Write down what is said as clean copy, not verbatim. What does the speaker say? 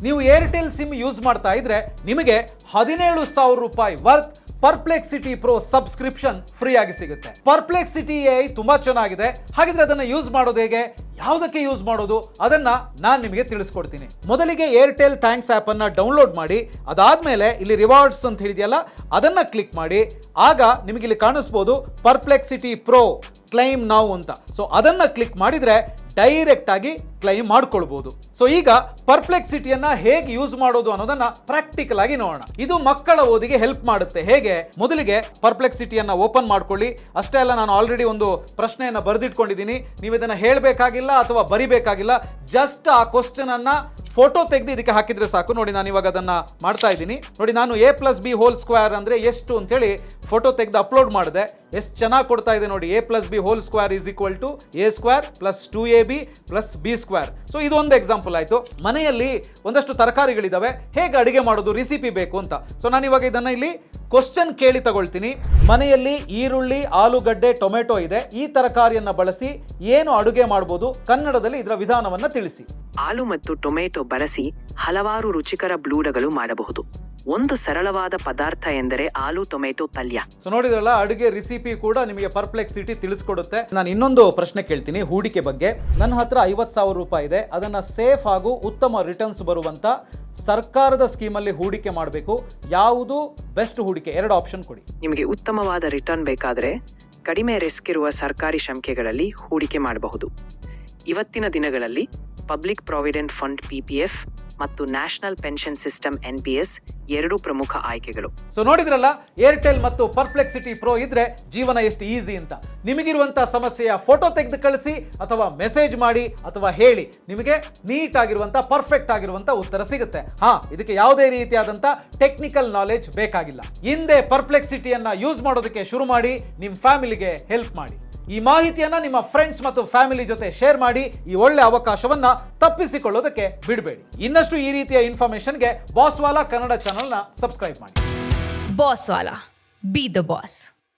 ನೀವು Airtel sim use ಮಾಡ್ತಾ ಇದ್ರೆ ನಿಮಗೆ 17,000 ರೂಪಾಯಿ ವರ್ತ್ ಪರ್ಪ್ಲೆಕ್ಸಿಟಿ ಪ್ರೋ ಸಬ್ಸ್ಕ್ರಿಪ್ಷನ್ ಫ್ರೀ ಆಗಿ ಸಿಗುತ್ತೆ. ಪರ್ಪ್ಲೆಕ್ಸಿಟಿ AI ತುಂಬಾ ಚೆನ್ನಾಗಿದೆ. ಹಾಗಿದ್ರೆ ಅದನ್ನ ಯೂಸ್ ಮಾಡೋದು ಹೇಗೆ, ಯಾವುದಕ್ಕೆ ಯೂಸ್ ಮಾಡೋದು, ಅದನ್ನ ನಾನು ನಿಮಗೆ ತಿಳಿಸ್ಕೊಡ್ತೀನಿ. ಮೊದಲಿಗೆ ಏರ್ಟೆಲ್ ಥ್ಯಾಂಕ್ಸ್ ಆಪ್ ಅನ್ನ ಡೌನ್ಲೋಡ್ ಮಾಡಿ, ಅದಾದ್ಮೇಲೆ ಇಲ್ಲಿ ರಿವಾರ್ಡ್ಸ್ ಅಂತ ಹೇಳಿದೆಯಲ್ಲ ಅದನ್ನ ಕ್ಲಿಕ್ ಮಾಡಿ. ಆಗ ನಿಮಗೆ ಇಲ್ಲಿ ಕಾಣಿಸ್ಬೋದು ಪರ್ಪ್ಲೆಕ್ಸಿಟಿ ಪ್ರೋ ಕ್ಲೈಮ್ ನೌ ಅಂತ. ಸೊ ಅದನ್ನ ಕ್ಲಿಕ್ ಮಾಡಿದ್ರೆ ಡೈರೆಕ್ಟ್ ಆಗಿ ಕ್ಲೈಮ್ ಮಾಡ್ಕೊಳ್ಬಹುದು. ಸೊ ಈಗ ಪರ್ಪ್ಲೆಕ್ಸಿಟಿಯನ್ನ ಹೇಗೆ ಯೂಸ್ ಮಾಡೋದು ಅನ್ನೋದನ್ನ ಪ್ರಾಕ್ಟಿಕಲ್ ಆಗಿ ನೋಡೋಣ. ಇದು ಮಕ್ಕಳ ಓದಿಗೆ ಹೆಲ್ಪ್ ಮಾಡುತ್ತೆ. ಹೇಗೆ, ಮೊದಲಿಗೆ ಪರ್ಪ್ಲೆಕ್ಸಿಟಿಯನ್ನ ಓಪನ್ ಮಾಡ್ಕೊಳ್ಳಿ. ಅಷ್ಟೇ ಅಲ್ಲ, ನಾನು ಆಲ್ರೆಡಿ ಒಂದು ಪ್ರಶ್ನೆಯನ್ನ ಬರೆದಿಟ್ಕೊಂಡಿದ್ದೀನಿ. ನೀವು ಇದನ್ನ ಹೇಳಬೇಕಾಗಿಲ್ಲ ಅಥವಾ ಬರಿಬೇಕಾಗಿಲ್ಲ. ಜಸ್ಟ್ ಆ ಕ್ವಶನ್ ಅನ್ನ ಫೋಟೋ ತೆಗೆದು ಇದಕ್ಕೆ ಹಾಕಿದ್ರೆ ಸಾಕು. ನೋಡಿ, ನಾನು ಇವಾಗ ಅದನ್ನ ಮಾಡ್ತಾ ಇದ್ದೀನಿ. ನೋಡಿ, ನಾನು a+b² ಅಂದ್ರೆ ಎಷ್ಟು ಅಂತ ಹೇಳಿ ಫೋಟೋ ತೆಗೆದು ಅಪ್ಲೋಡ್ ಮಾಡಿದೆ. ಎಷ್ಟು ಚೆನ್ನಾಗಿ ಕೊಡ್ತಾ ಇದೆ ನೋಡಿ. a+b² = a² + 2ab + b². So ಇದು ಒಂದು ಎಕ್ಸಾಂಪಲ್ ಆಯ್ತು. ಮನೆಯಲ್ಲಿ ಒಂದಷ್ಟು ತರಕಾರಿಗಳಿದಾವೆ, ಹೇಗೆ ಅಡಿಗೆ ಮಾಡೋದು, ರೆಸಿಪಿ ಬೇಕು ಅಂತ. ಸೊ ನಾನು ಇವಾಗ ಇದನ್ನ ಇಲ್ಲಿ ಕ್ವಶನ್ ಕೇಳಿ ತಗೊಳ್ತೀನಿ. ಮನೆಯಲ್ಲಿ ಈರುಳ್ಳಿ, ಆಲೂಗಡ್ಡೆ, ಟೊಮೆಟೊ ಇದೆ. ಈ ತರಕಾರಿಯನ್ನ ಬಳಸಿ ಏನು ಅಡುಗೆ ಮಾಡಬಹುದು, ಕನ್ನಡದಲ್ಲಿ ಇದರ ವಿಧಾನವನ್ನ ತಿಳಿಸಿ. ಆಲೂ ಮತ್ತು ಟೊಮೆಟೊ ಬಳಸಿ ಹಲವಾರು ರುಚಿಕರ ಬ್ಲೂಡಗಳು ಮಾಡಬಹುದು. ಒಂದು ಸರಳವಾದ ಪದಾರ್ಥ ಎಂದರೆ ಆಲೂ ಟೊಮೆಟೊ ಪಲ್ಯ. ಸೊ ನೋಡಿದ್ರಲ್ಲ, ಅಡುಗೆ ರೆಸಿಪಿ ಕೂಡ ನಿಮಗೆ ಪರ್ಪ್ಲೆಕ್ಸಿಟಿ ತಿಳಿಸ್ಕೊಡುತ್ತೆ. ನಾನು ಇನ್ನೊಂದು ಪ್ರಶ್ನೆ ಕೇಳ್ತೀನಿ ಹೂಡಿಕೆ ಬಗ್ಗೆ. ನನ್ನ ಹತ್ರ 50,000 ರೂಪಾಯಿ ಇದೆ. ಅದನ್ನ ಸೇಫ್ ಹಾಗೂ ಉತ್ತಮ ರಿಟರ್ನ್ಸ್ ಬರುವಂತ ಸರ್ಕಾರದ ಸ್ಕೀಮಲ್ಲಿ ಹೂಡಿಕೆ ಮಾಡಬೇಕು. ಯಾವುದು ಬೆಸ್ಟ್ ಹೂಡಿಕೆ? 2 ಆಪ್ಷನ್ ಕೊಡಿ. ನಿಮಗೆ ಉತ್ತಮವಾದ ರಿಟರ್ನ್ ಬೇಕಾದರೆ ಕಡಿಮೆ ರಿಸ್ಕ್ ಇರುವ ಸರ್ಕಾರಿ ಸಂಖ್ಯೆಗಳಲ್ಲಿ ಹೂಡಿಕೆ ಮಾಡಬಹುದು. ಇವತ್ತಿನ ದಿನಗಳಲ್ಲಿ ಪಬ್ಲಿಕ್ ಪ್ರಾವಿಡೆಂಟ್ ಫಂಡ್ PPF ಮತ್ತು ನ್ಯಾಷನಲ್ ಪೆನ್ಷನ್ ಸಿಸ್ಟಮ್ NPS 2 ಪ್ರಮುಖ ಆಯ್ಕೆಗಳು. ಸೊ ನೋಡಿದ್ರಲ್ಲ, ಏರ್ಟೆಲ್ ಮತ್ತು ಪರ್ಪ್ಲೆಕ್ಸಿಟಿ ಪ್ರೋ ಇದ್ರೆ ಜೀವನ ಎಷ್ಟು ಈಸಿ ಅಂತ. ನಿಮಗಿರುವಂತ ಸಮಸ್ಯೆಯ ಫೋಟೋ ತೆಗೆದು ಕಳಿಸಿ ಅಥವಾ ಮೆಸೇಜ್ ಮಾಡಿ ಅಥವಾ ಹೇಳಿ, ನಿಮಗೆ ನೀಟ್ ಆಗಿರುವಂತ ಪರ್ಫೆಕ್ಟ್ ಆಗಿರುವಂತ ಉತ್ತರ ಸಿಗುತ್ತೆ. ಇದಕ್ಕೆ ಯಾವುದೇ ರೀತಿಯಾದಂತ ಟೆಕ್ನಿಕಲ್ ನಾಲೆಜ್ ಬೇಕಾಗಿಲ್ಲ. ಹಿಂದೆ ಪರ್ಪ್ಲೆಕ್ಸಿಟಿಯನ್ನ ಯೂಸ್ ಮಾಡೋದಕ್ಕೆ ಶುರು ಮಾಡಿ, ನಿಮ್ಮ ಫ್ಯಾಮಿಲಿಗೆ ಹೆಲ್ಪ್ ಮಾಡಿ. ಈ ಮಾಹಿತಿಯನ್ನ ನಿಮ್ಮ ಫ್ರೆಂಡ್ಸ್ ಮತ್ತು ಫ್ಯಾಮಿಲಿ ಜೊತೆ ಶೇರ್ ಮಾಡಿ. ಈ ಒಳ್ಳೆ ಅವಕಾಶವನ್ನ ತಪ್ಪಿಸಿಕೊಳ್ಳೋದಕ್ಕೆ ಬಿಡಬೇಡಿ. ಇನ್ನಷ್ಟು ಈ ರೀತಿಯ ಇನ್ಫಾರ್ಮೇಶನ್ಗೆ ಬಾಸ್ವಾಲಾ ಕನ್ನಡ ಚಾನೆಲ್ನ ಸಬ್ಸ್ಕ್ರೈಬ್ ಮಾಡಿ. ಬಾಸ್ವಾಲಾ, ಬಿ ದ ಬಾಸ್.